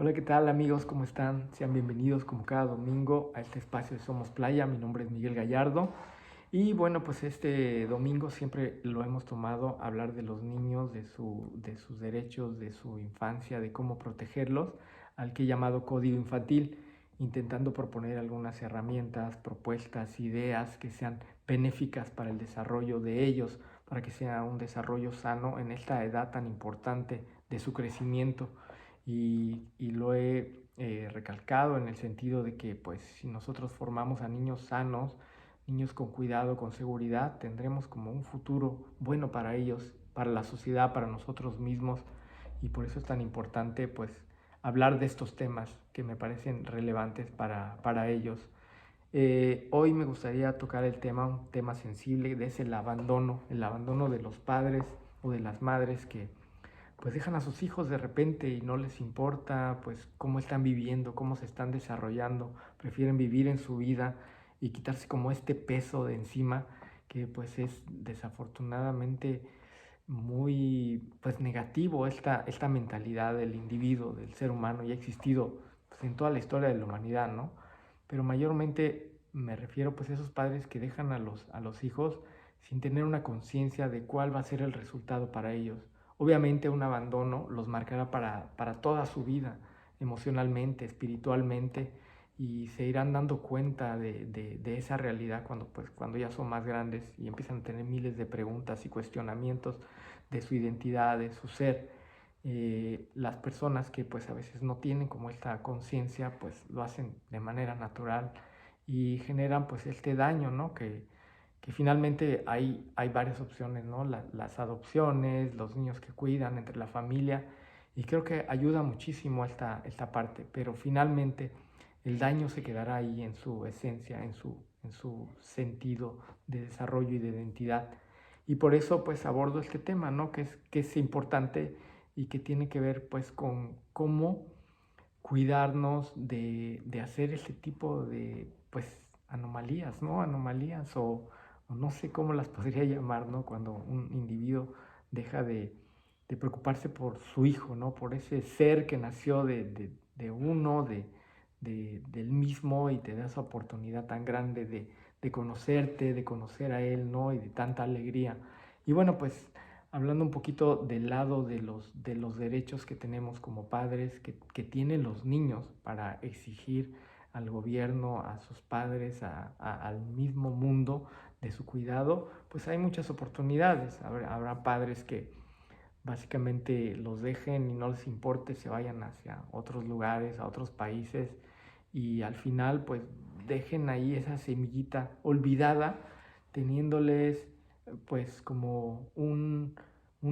Hola, ¿qué tal amigos? ¿Cómo están? Sean bienvenidos como cada domingo a este espacio de Somos Playa. Mi nombre es Miguel Gallardo y bueno, pues este domingo siempre lo hemos tomado a hablar de los niños, de sus derechos, de su infancia, de cómo protegerlos, al que he llamado Código Infantil, intentando proponer algunas herramientas, propuestas, ideas que sean benéficas para el desarrollo de ellos, para que sea un desarrollo sano en esta edad tan importante de su crecimiento y lo he recalcado en el sentido de que pues si nosotros formamos a niños sanos, niños con cuidado, con seguridad, tendremos como un futuro bueno para ellos, para la sociedad, para nosotros mismos y por eso es tan importante pues hablar de estos temas que me parecen relevantes para ellos. Hoy me gustaría tocar un tema sensible, de ese el abandono de los padres o de las madres que pues dejan a sus hijos de repente y no les importa pues cómo están viviendo, cómo se están desarrollando, prefieren vivir en su vida y quitarse como este peso de encima que pues es desafortunadamente muy pues negativo esta mentalidad del individuo, del ser humano y ha existido pues, en toda la historia de la humanidad, ¿no? Pero mayormente me refiero pues a esos padres que dejan a los hijos sin tener una conciencia de cuál va a ser el resultado para ellos. Obviamente un abandono los marcará para toda su vida, emocionalmente, espiritualmente, y se irán dando cuenta de esa realidad cuando ya son más grandes y empiezan a tener miles de preguntas y cuestionamientos de su identidad, de su ser. Las personas que pues a veces no tienen como esta conciencia, pues lo hacen de manera natural y generan pues este daño, ¿no? Que finalmente hay varias opciones, ¿no? Las adopciones, los niños que cuidan entre la familia, y creo que ayuda muchísimo esta parte, pero finalmente el daño se quedará ahí en su esencia, en su sentido de desarrollo y de identidad. Y por eso pues abordo este tema, ¿no? Que es importante y que tiene que ver pues con cómo cuidarnos de hacer este tipo de pues anomalías, ¿no? Anomalías o no sé cómo las podría llamar, ¿no? Cuando un individuo deja de preocuparse por su hijo, ¿no? Por ese ser que nació de uno, del mismo y te da esa oportunidad tan grande de conocerte, de conocer a él, ¿no? Y de tanta alegría. Y bueno, pues hablando un poquito del lado de los derechos que tenemos como padres, que tienen los niños para exigir al gobierno, a sus padres, al mismo mundo de su cuidado, pues hay muchas oportunidades. Habrá padres que básicamente los dejen y no les importe, se vayan hacia otros lugares, a otros países y al final pues dejen ahí esa semillita olvidada, teniéndoles pues como un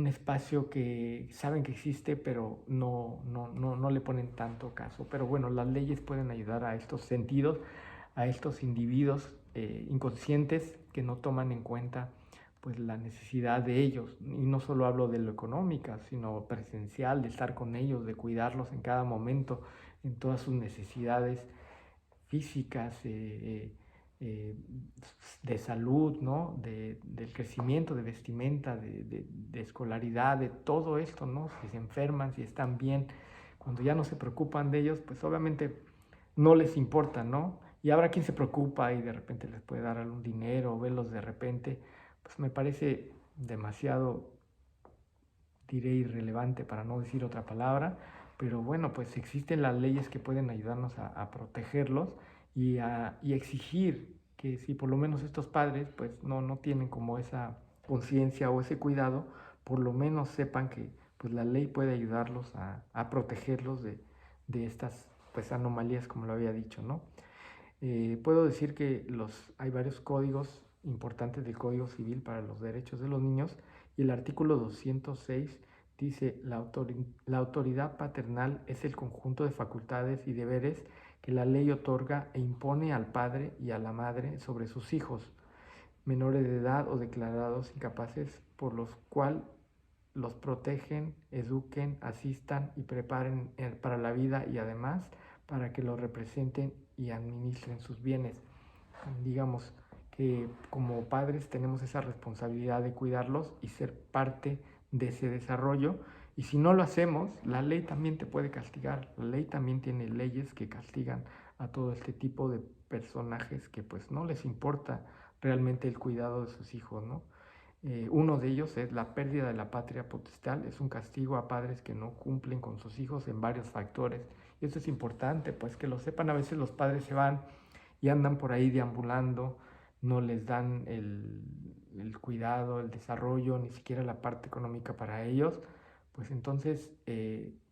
espacio que saben que existe pero no le ponen tanto caso. Pero bueno, las leyes pueden ayudar a estos sentidos, a estos individuos inconscientes que no toman en cuenta pues la necesidad de ellos, y no solo hablo de lo económica, sino presencial, de estar con ellos, de cuidarlos en cada momento, en todas sus necesidades físicas, de salud, ¿no? Del crecimiento, de vestimenta, de escolaridad, de todo esto, ¿no? Si se enferman, si están bien, cuando ya no se preocupan de ellos, pues obviamente no les importa, ¿no? Y habrá quien se preocupa y de repente les puede dar algún dinero o verlos de repente, pues me parece demasiado, diré, irrelevante para no decir otra palabra, pero bueno, pues existen las leyes que pueden ayudarnos a protegerlos y exigir que si por lo menos estos padres pues no tienen como esa conciencia o ese cuidado, por lo menos sepan que pues la ley puede ayudarlos a protegerlos de estas pues anomalías como lo había dicho, ¿no? Puedo decir que hay varios códigos importantes del Código Civil para los derechos de los niños y el artículo 206 dice la autoridad paternal es el conjunto de facultades y deberes que la ley otorga e impone al padre y a la madre sobre sus hijos menores de edad o declarados incapaces por los cuales los protegen, eduquen, asistan y preparen para la vida y además para que los representen y administren sus bienes. Digamos que como padres tenemos esa responsabilidad de cuidarlos y ser parte de ese desarrollo Y si no lo hacemos, la ley también te puede castigar. La ley también tiene leyes que castigan a todo este tipo de personajes que pues no les importa realmente el cuidado de sus hijos, ¿no? Uno de ellos es la pérdida de la patria potestad, es un castigo a padres que no cumplen con sus hijos en varios factores. Y esto es importante, pues que lo sepan, a veces los padres se van y andan por ahí deambulando, no les dan el cuidado, el desarrollo, ni siquiera la parte económica para ellos, pues entonces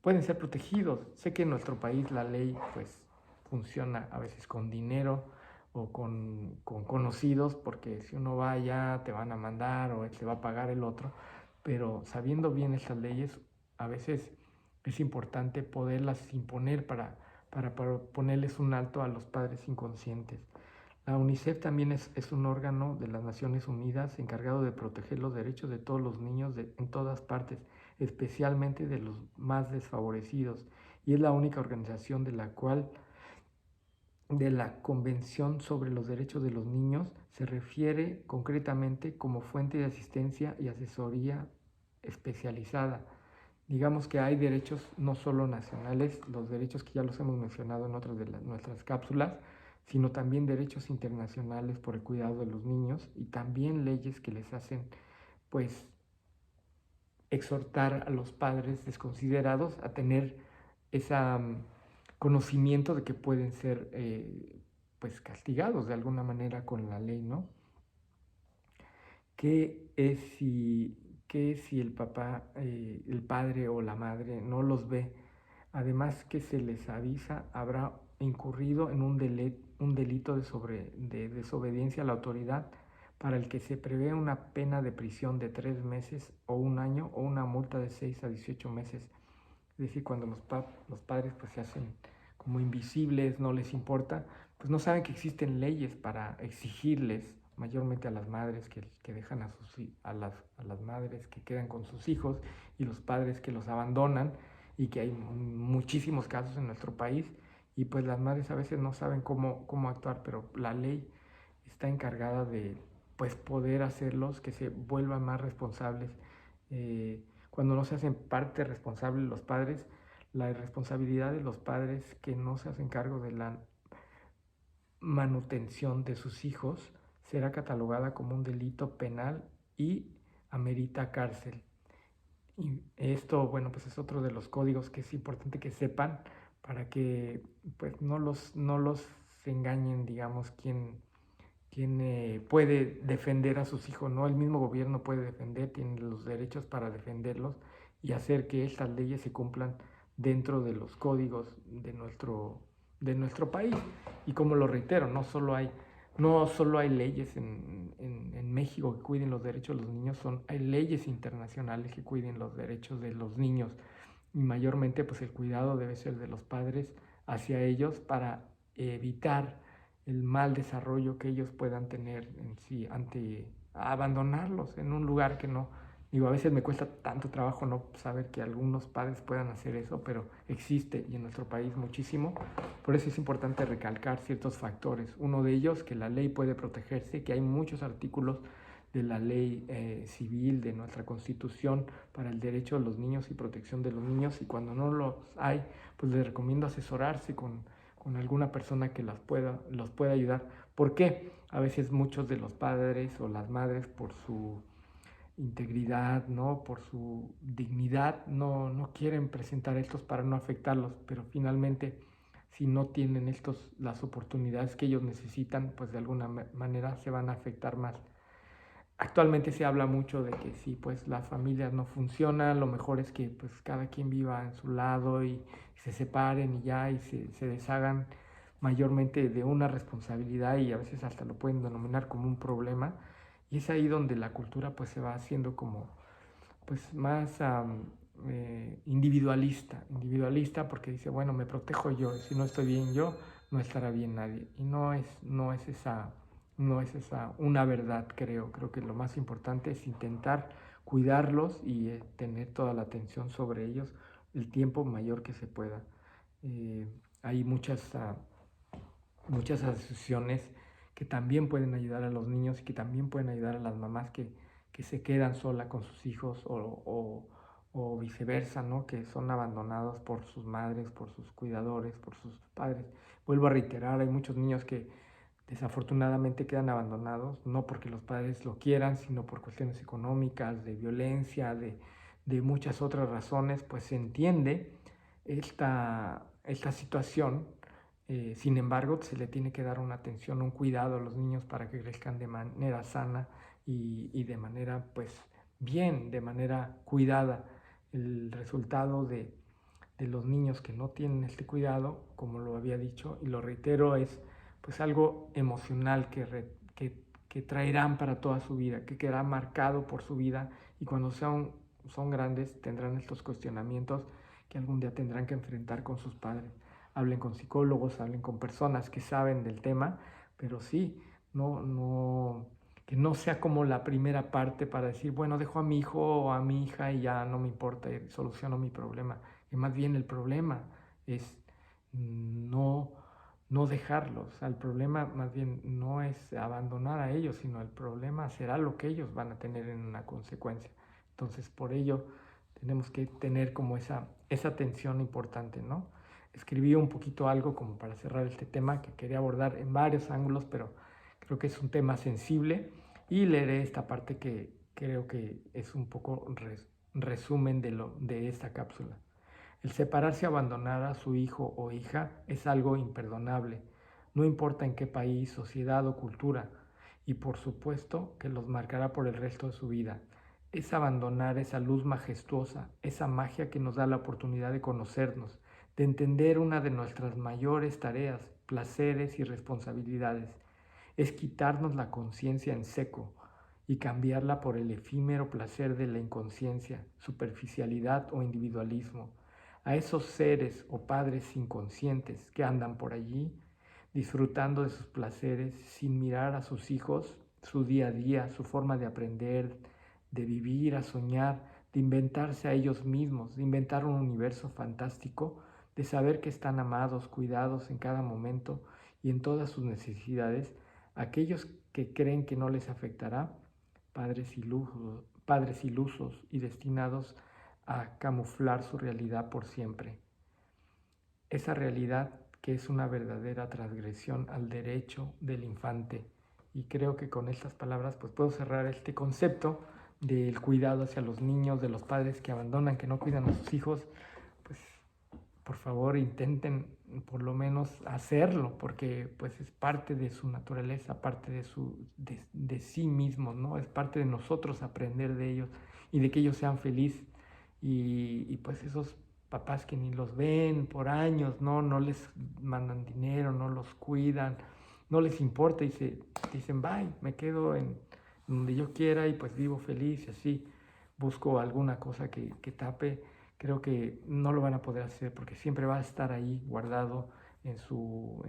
pueden ser protegidos. Sé que en nuestro país la ley pues funciona a veces con dinero o con conocidos, porque si uno va allá te van a mandar o se va a pagar el otro, pero sabiendo bien estas leyes, a veces es importante poderlas imponer para ponerles un alto a los padres inconscientes. La UNICEF también es un órgano de las Naciones Unidas encargado de proteger los derechos de todos los niños en todas partes, especialmente de los más desfavorecidos, y es la única organización de la Convención sobre los Derechos de los Niños se refiere concretamente como fuente de asistencia y asesoría especializada. Digamos que hay derechos no solo nacionales, los derechos que ya los hemos mencionado en otras de nuestras cápsulas, sino también derechos internacionales por el cuidado de los niños y también leyes que les hacen pues exhortar a los padres desconsiderados a tener ese conocimiento de que pueden ser pues castigados de alguna manera con la ley, ¿no? ¿Qué es si, qué es si el papá, el padre o la madre no los ve? Además que se les avisa, habrá incurrido en un delito de desobediencia a la autoridad para el que se prevé una pena de prisión de 3 meses o un año o una multa de 6 a 18 meses. Es decir, cuando los padres pues se hacen como invisibles, no les importa, pues no saben que existen leyes para exigirles, mayormente a las madres que dejan a las madres que quedan con sus hijos y los padres que los abandonan, y que hay muchísimos casos en nuestro país, y pues las madres a veces no saben cómo actuar, pero la ley está encargada de pues poder hacerlos que se vuelvan más responsables. Cuando no se hacen parte responsable los padres, la irresponsabilidad de los padres que no se hacen cargo de la manutención de sus hijos será catalogada como un delito penal y amerita cárcel. Y esto, bueno, pues es otro de los códigos que es importante que sepan para que pues no los engañen, digamos, quien puede defender a sus hijos, ¿no? El mismo gobierno puede defender, tiene los derechos para defenderlos y hacer que estas leyes se cumplan dentro de los códigos de nuestro país. Y como lo reitero, no solo hay leyes en México que cuiden los derechos de los niños, hay leyes internacionales que cuiden los derechos de los niños. Y mayormente pues el cuidado debe ser de los padres hacia ellos para evitar el mal desarrollo que ellos puedan tener en sí ante abandonarlos en un lugar que no. Digo, a veces me cuesta tanto trabajo no saber que algunos padres puedan hacer eso, pero existe y en nuestro país muchísimo. Por eso es importante recalcar ciertos factores. Uno de ellos, que la ley puede protegerse, que hay muchos artículos de la ley civil, de nuestra constitución, para el derecho de los niños y protección de los niños, y cuando no los hay, pues les recomiendo asesorarse con alguna persona que los pueda ayudar. ¿Por qué? A veces muchos de los padres o las madres, por su integridad, ¿no? Por su dignidad, no quieren presentar estos para no afectarlos, pero finalmente si no tienen las oportunidades que ellos necesitan, pues de alguna manera se van a afectar más. Actualmente se habla mucho de que si pues las familias no funcionan, lo mejor es que pues cada quien viva en su lado y se separen y ya y se deshagan mayormente de una responsabilidad, y a veces hasta lo pueden denominar como un problema, y es ahí donde la cultura pues se va haciendo como pues más individualista, porque dice, bueno, me protejo yo, si no estoy bien yo, no estará bien nadie. Y no es esa una verdad, creo que lo más importante es intentar cuidarlos y tener toda la atención sobre ellos el tiempo mayor que se pueda. Hay muchas asociaciones que también pueden ayudar a los niños y que también pueden ayudar a las mamás que se quedan sola con sus hijos o viceversa, ¿no? Que son abandonados por sus madres, por sus cuidadores, por sus padres. Vuelvo a reiterar, hay muchos niños que desafortunadamente quedan abandonados, no porque los padres lo quieran, sino por cuestiones económicas, de violencia, de muchas otras razones, pues se entiende esta situación. Sin embargo, se le tiene que dar una atención, un cuidado a los niños para que crezcan de manera sana y de manera, pues, bien, de manera cuidada. El resultado de los niños que no tienen este cuidado, como lo había dicho y lo reitero, es pues algo emocional que traerán para toda su vida, que quedará marcado por su vida y cuando son grandes tendrán estos cuestionamientos que algún día tendrán que enfrentar con sus padres. Hablen con psicólogos, hablen con personas que saben del tema, pero sí, que no sea como la primera parte para decir, bueno, dejo a mi hijo o a mi hija y ya no me importa y soluciono mi problema. Que más bien el problema es no, no dejarlos. El problema más bien no es abandonar a ellos, sino el problema será lo que ellos van a tener en una consecuencia. Entonces, por ello, tenemos que tener como esa tensión importante, ¿no? Escribí un poquito algo como para cerrar este tema que quería abordar en varios ángulos, pero creo que es un tema sensible y leeré esta parte que creo que es un poco resumen de esta cápsula. El separarse o abandonar a su hijo o hija es algo imperdonable, no importa en qué país, sociedad o cultura, y por supuesto que los marcará por el resto de su vida. Es abandonar esa luz majestuosa, esa magia que nos da la oportunidad de conocernos, de entender una de nuestras mayores tareas, placeres y responsabilidades. Es quitarnos la conciencia en seco y cambiarla por el efímero placer de la inconsciencia, superficialidad o individualismo. A esos seres o padres inconscientes que andan por allí disfrutando de sus placeres sin mirar a sus hijos, su día a día, su forma de aprender, de vivir, a soñar, de inventarse a ellos mismos, de inventar un universo fantástico, de saber que están amados, cuidados en cada momento y en todas sus necesidades, aquellos que creen que no les afectará, padres ilusos y destinados a camuflar su realidad por siempre. Esa realidad que es una verdadera transgresión al derecho del infante. Y creo que con estas palabras pues puedo cerrar este concepto del cuidado hacia los niños, de los padres que abandonan, que no cuidan a sus hijos. Pues por favor intenten por lo menos hacerlo, porque pues es parte de su naturaleza, parte de sí mismos, ¿no? Es parte de nosotros aprender de ellos y de que ellos sean felices. Y pues esos papás que ni los ven por años, ¿no? No les mandan dinero, no los cuidan, no les importa y dicen, bye, me quedo en donde yo quiera y pues vivo feliz y así busco alguna cosa que tape. Creo que no lo van a poder hacer porque siempre va a estar ahí guardado en sus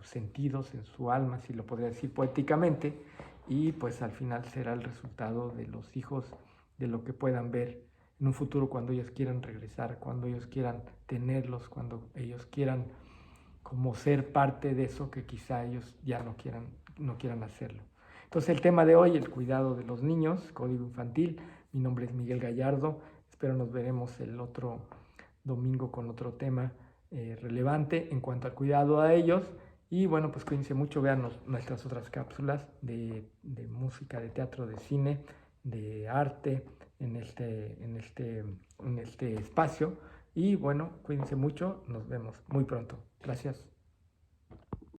sentidos, en su alma, si lo podría decir poéticamente, y pues al final será el resultado de los hijos, de lo que puedan ver en un futuro cuando ellos quieran regresar, cuando ellos quieran tenerlos, cuando ellos quieran como ser parte de eso que quizá ellos ya no quieran hacerlo. Entonces el tema de hoy, el cuidado de los niños, código infantil. Mi nombre es Miguel Gallardo. Espero nos veremos el otro domingo con otro tema relevante en cuanto al cuidado a ellos. Y bueno, pues cuídense mucho, vean nuestras otras cápsulas de música, de teatro, de cine, de arte en este espacio. Y bueno, cuídense mucho, nos vemos muy pronto. Gracias.